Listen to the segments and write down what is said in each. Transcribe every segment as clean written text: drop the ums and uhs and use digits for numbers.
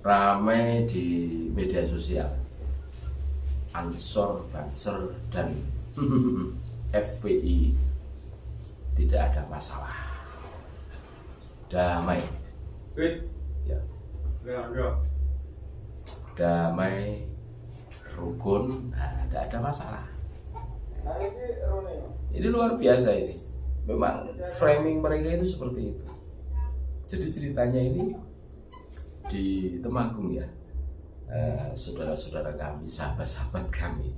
rame di media sosial. Ansor, Banser dan FPI tidak ada masalah, damai ya, damai rukun, tidak ada masalah. Ini luar biasa ini. Memang framing mereka itu seperti itu. Jadi ceritanya ini di Temanggung ya, saudara-saudara kami, sahabat-sahabat kami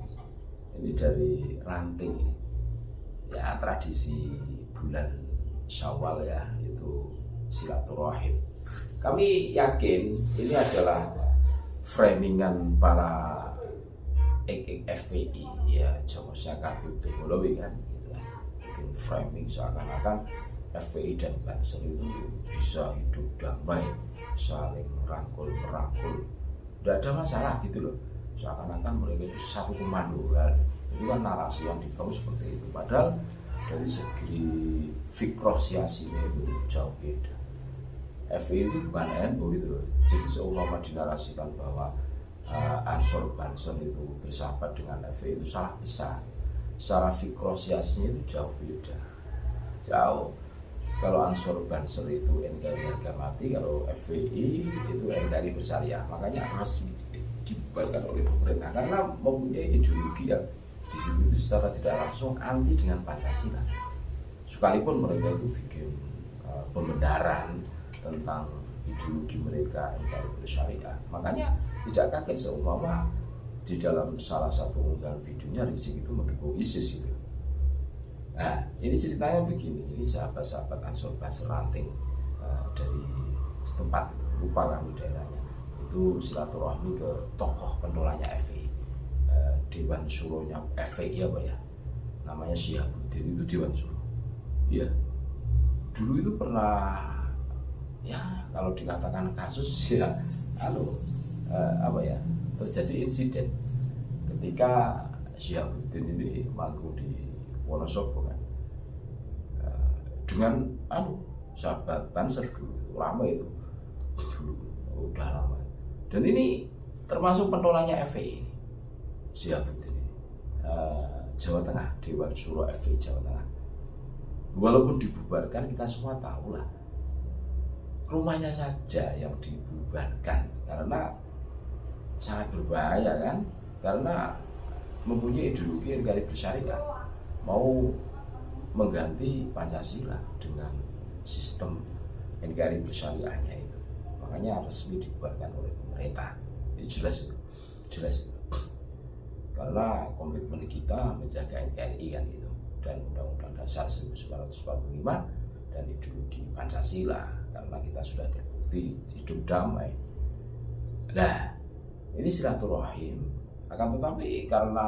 ini dari Ranting ini. Ya tradisi bulan Syawal ya, itu silaturahim. Kami yakin ini adalah framingan para FPI ya, jomosnya Habib Tumolowi kan gitu kan. Bikin framing seakan-akan FPI dan Banser itu bisa hidup damai, saling merangkul, tidak ada masalah gitu loh. Seakan-akan mereka itu satu komando kan. Itu kan narasi yang dibangun seperti itu. Padahal dari segi fikroh siasinya itu jauh beda. FPI itu bukan NU gitu loh. Jadi seumpama dinarasikan bahwa Ansor Banser itu bersahabat dengan FPI itu salah besar. Secara fikroh siasinya itu jauh beda. Jauh. Kalau Ansor Banser itu NKRI harga mati, kalau FPI itu NKRI bersyariah. Makanya resmi dibubarkan oleh pemerintah karena mempunyai ideologi yang di situ itu secara tidak langsung anti dengan Pancasila. Sekalipun mereka itu bikin pembenaran tentang ideologi mereka NKRI bersyariah. Makanya tidak kaget seumpama di dalam salah satu unggahan videonya Rizik itu mendukung ISIS itu. Nah, ini ceritanya begini. Ini sahabat-sahabat Ansor Banser Ranting dari setempat, lupa kami daerahnya, itu silaturahmi ke tokoh penolaknya FPI, Dewan Suronya FPI apa ya, namanya Syihabuddin, itu Dewan Suro. Iya, dulu itu pernah ya, kalau dikatakan kasus ya, apa ya, terjadi insiden ketika Syihabuddin ini manggung di Wonosobo kan, dengan sahabat Banser dulu itu lama itu dulu, udah lama. Dan ini termasuk penolaknya FPI Syihabuddin ini, Jawa Tengah, Dewan Suro FPI Jawa Tengah. Walaupun dibubarkan, kita semua tahu lah, rumahnya saja yang dibubarkan karena sangat berbahaya kan, karena mempunyai ideologi NKRI bersyariah, mau mengganti Pancasila dengan sistem NKRI bersyariahnya itu. Makanya resmi dibubarkan oleh pemerintah. Itu jelas. Karena komitmen kita menjaga NKRI kan itu, dan Undang-Undang Dasar 1945 dan ideologi Pancasila, karena kita sudah terbukti hidup damai. Nah, ini silaturahim, akan tetapi karena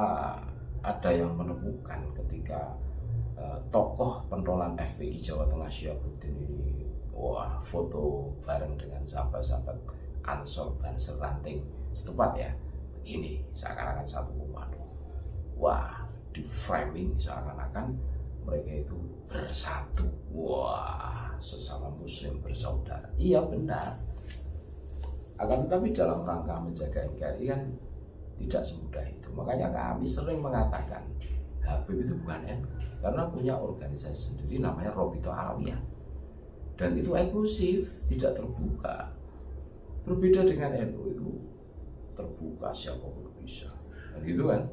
ada yang menemukan ketika tokoh pentolan FPI Jawa Tengah Syihabuddin ini foto bareng dengan sahabat-sahabat Ansor Banser Ranting setempat ya, begini seakan-akan satu komando. Wah, di framing seakan-akan mereka itu bersatu. Wah, sesama muslim bersaudara. Iya benar. Akan tetapi dalam rangka menjaga NKRI kan tidak semudah itu. Makanya kami sering mengatakan Habib itu bukan NU, karena punya organisasi sendiri namanya Robito Alawiyah, dan itu eksklusif, tidak terbuka. Berbeda dengan NU itu terbuka, siapapun bisa. Dan itu kan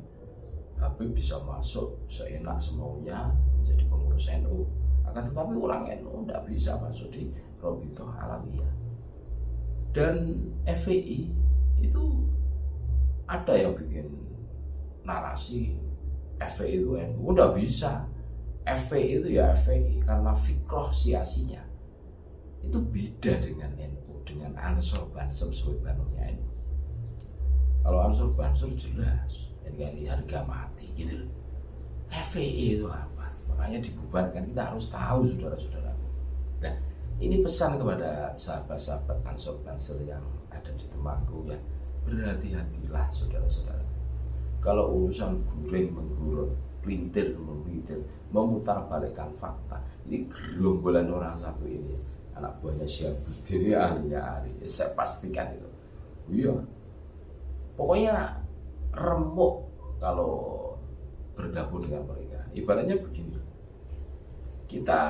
Habib bisa masuk seenak semaunya menjadi pengurus NU. Akan tetapi orang NU tidak bisa masuk di Robito Alawiyah. Dan FPI itu ada yang bikin narasi FPI itu NU, udah bisa. FPI itu ya FPI karena fikroh siasinya itu beda dengan NU, dengan Ansor Banser sebagai banungnya NU. Kalau Ansor Banser jelas NKRI harga mati gitu. FPI itu apa? Makanya dibubarkan, kita harus tahu saudara-saudara. Nah, ini pesan kepada sahabat-sahabat Ansor Banser yang ada di Temanggung ya, berhati-hatilah saudara-saudara. Kalau urusan guring menggurung, pelintir memutarbalikkan fakta, ini gerombolan orang satu ini anak buahnya Syihabuddin ini ahlinya ahli, saya pastikan itu. Iya, pokoknya remuk kalau bergabung dengan mereka. Ibaratnya begini, kita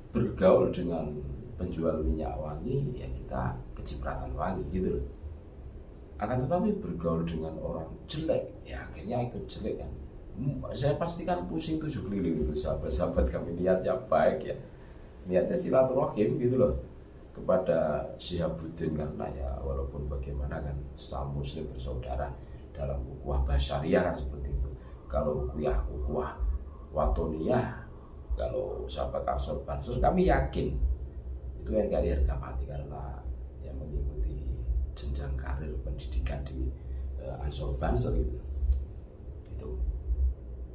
bergaul dengan penjual minyak wangi, ya kita kecipratan wangi gitu loh. Akan tetapi bergaul dengan orang jelek, ya akhirnya ikut jelek kan. Saya pastikan pusing 7 keliling itu sahabat-sahabat kami, niatnya baik ya, niatnya silaturahim gitu loh kepada Syihabuddin, karena ya walaupun bagaimana kan sama muslim bersaudara dalam ukhuwah basyariah kan seperti itu. Kalau ukhuwah watoniyah, kalau sahabat Ansor Banser kami yakin itu NKRI harga mati, karena yang mengikuti jenjang karir pendidikan di Ansor Banser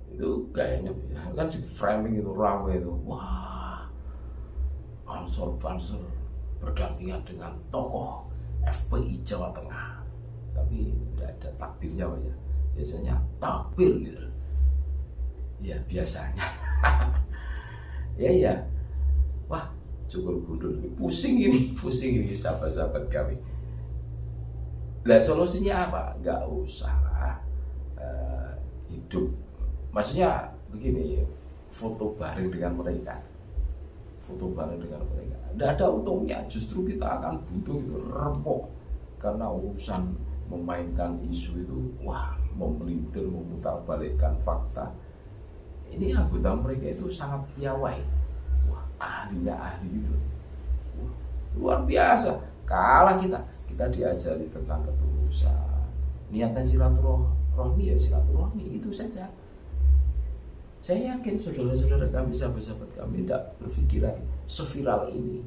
itu gayanya kan di framing itu rame itu, wah Ansor Banser berdampingan dengan tokoh FPI Jawa Tengah, tapi tidak ada takbirnya Pak ya, biasanya takbir gitu ya biasanya. ya wah cukur gundul pusing ini sahabat-sahabat kami. Nah solusinya apa? Nggak usah lah hidup, maksudnya begini, foto bareng dengan mereka, nggak ada untungnya, justru kita akan butuh itu remuk, karena urusan memainkan isu itu wah memelintir, memutarbalikkan fakta. Ini anggota mereka itu sangat piawai, wah ahlinya ahli gitu, wah, luar biasa. Kalah kita diajari tentang ketulusan, niatnya silaturahmi ya silaturahmi itu saja. Saya yakin saudara-saudara kami, sahabat-sahabat kami tidak berpikiran seviral ini,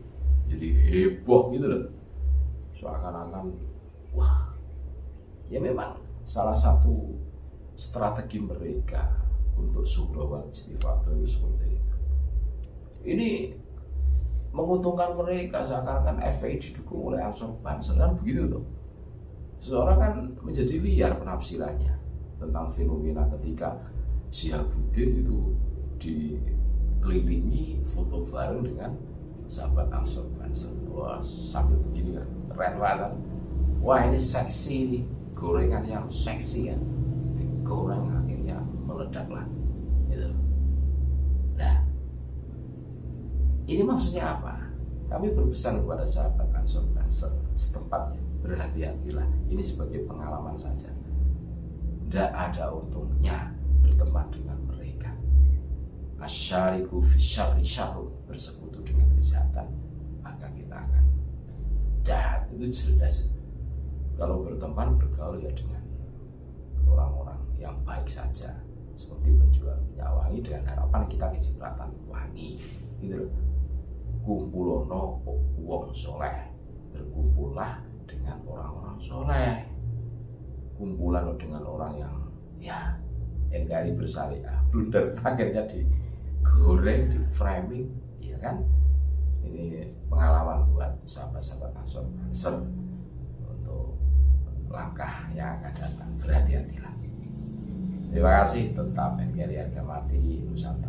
jadi heboh gitu loh, seakan-akan wah, ya memang salah satu strategi mereka untuk suhra wal istifadah itu seperti itu. Ini menguntungkan mereka, seakan-akan FPI didukung oleh Ansor Banser kan begitu tuh. Seseorang kan menjadi liar penafsirannya tentang fenomena ketika Syihabuddin itu dikelilingi foto bareng dengan sahabat Ansor Banser. Wah sambil begini kan, keren banget. Wah ini seksi nih, gorengan yang seksi kan, digoreng akhirnya meledak lah gitu. Nah ini maksudnya apa? Kami berpesan kepada sahabat Ansor Banser setempatnya, berhati-hatilah, ini sebagai pengalaman saja, tidak ada untungnya berteman dengan mereka. Asyariku fi syarri syarrun, bersekutu dengan kejahatan maka kita akan jahat. Itu jelas. Kalau berteman bergaul ya dengan orang-orang yang baik saja, seperti penjual minyak wangi, dengan harapan kita kecipratan wangi gitu loh. Kumpulono wong soleh, berkumpullah dengan orang-orang soleh, kumpulan dengan orang yang ya NKRI bersyariah, blunder akhirnya digoreng, di framing, ya kan? Ini pengalaman buat sahabat-sahabat Ansor Banser untuk langkah yang akan datang. Berhati-hatilah. Terima kasih. Tetap NKRI harga mati, Nusantara.